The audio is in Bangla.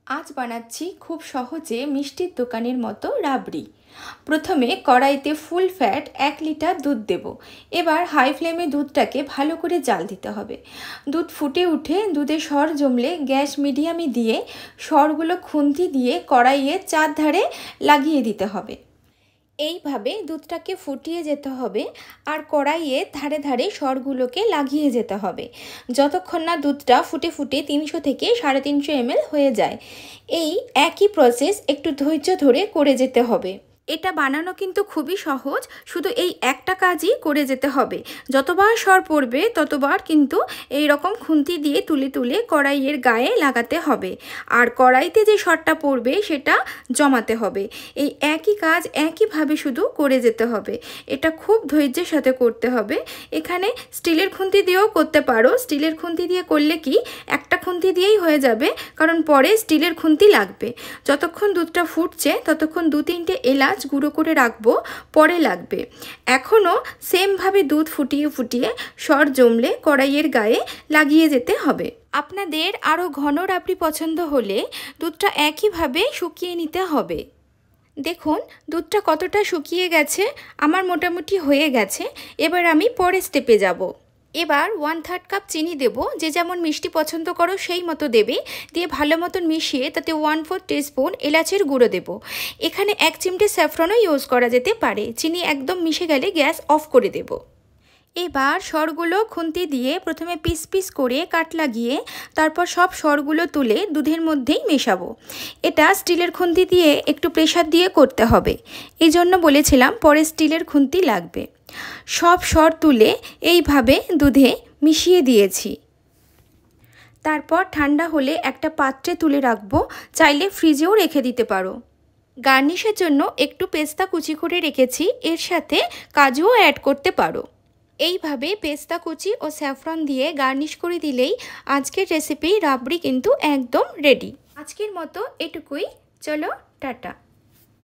আজ বানাচ্ছি খুব সহজে মিষ্টির দোকানের মতো রাবড়ি। প্রথমে কড়াইতে ফুল ফ্যাট 1 লিটার দুধ দেব। এবার হাই ফ্লেমে দুধটাকে ভালো করে জাল দিতে হবে। দুধ ফুটে উঠে দুধে সর জমলে গ্যাস মিডিয়ামে দিয়ে সরগুলো খুন্তি দিয়ে কড়াইয়ের চারধারে লাগিয়ে দিতে হবে। এইভাবে দুধটাকে ফুটিয়ে যেতে হবে আর কড়াইয়ের ধারে ধারে সরগুলোকে লাগিয়ে যেতে হবে যতক্ষণ না দুধটা ফুটে ফুটে 300 থেকে 350 ml হয়ে যায়। এই একই প্রসেস একটু ধৈর্য ধরে করে যেতে হবে। এটা বানানো কিন্তু খুবই সহজ, শুধু এই একটা কাজই করে যেতে হবে। যতবার সর পড়বে ততবার কিন্তু এই রকম খুন্তি দিয়ে তুলে তুলে কড়াইয়ের গায়ে লাগাতে হবে আর কড়াইতে যে সরটা পড়বে সেটা জমাতে হবে। এই একই কাজ একইভাবে শুধু করে যেতে হবে। এটা খুব ধৈর্যের সাথে করতে হবে। এখানে স্টিলের খুন্তি দিয়েও করতে পারো। স্টিলের খুন্তি দিয়ে করলে কি একটা খুন্তি দিয়েই হয়ে যাবে, কারণ পরে স্টিলের খুন্তি লাগবে। যতক্ষণ দুধটা ফুটছে ততক্ষণ 2-3টে এলাচ গুঁড়ো করে রাখবো, পরে লাগবে। এখনও সেমভাবে দুধ ফুটিয়ে ফুটিয়ে সর জমলে কড়াইয়ের গায়ে লাগিয়ে যেতে হবে। আপনাদের আরও ঘন রাবড়ি পছন্দ হলে দুধটা একইভাবে শুকিয়ে নিতে হবে। দেখুন দুধটা কতটা শুকিয়ে গেছে, আমার মোটামুটি হয়ে গেছে। এবার আমি পরের স্টেপে যাব। এবার 1/3 কাপ চিনি দেব, যে যেমন মিষ্টি পছন্দ করো সেই মতো দেবে। দিয়ে ভালো মতন মিশিয়ে তাতে 1/4 টিস্পুন এলাচের গুঁড়ো দেব। এখানে 1 চিমটে স্যাফরনও ইউজ করা যেতে পারে। চিনি একদম মিশে গেলে গ্যাস অফ করে দেব। এবার সরগুলো খুন্তি দিয়ে প্রথমে পিস পিস করে কাট লাগিয়ে তারপর সব সরগুলো তুলে দুধের মধ্যেই মেশাবো। এটা স্টিলের খুন্তি দিয়ে একটু প্রেসার দিয়ে করতে হবে, এই জন্য বলেছিলাম পরে স্টিলের খুন্তি লাগবে। সব সর তুলে এইভাবে দুধে মিশিয়ে দিয়েছি। তারপর ঠান্ডা হলে একটা পাত্রে তুলে রাখবো, চাইলে ফ্রিজেও রেখে দিতে পারো। গার্নিশের জন্য একটু পেস্তা কুচি করে রেখেছি, এর সাথে কাজুও অ্যাড করতে পারো। এইভাবে পেস্তা কুচি ও স্যাফরন দিয়ে গার্নিশ করে দিলেই আজকের রেসিপি রাবড়ি কিন্তু একদম রেডি। আজকের মতো এটুকুই, চলো টাটা।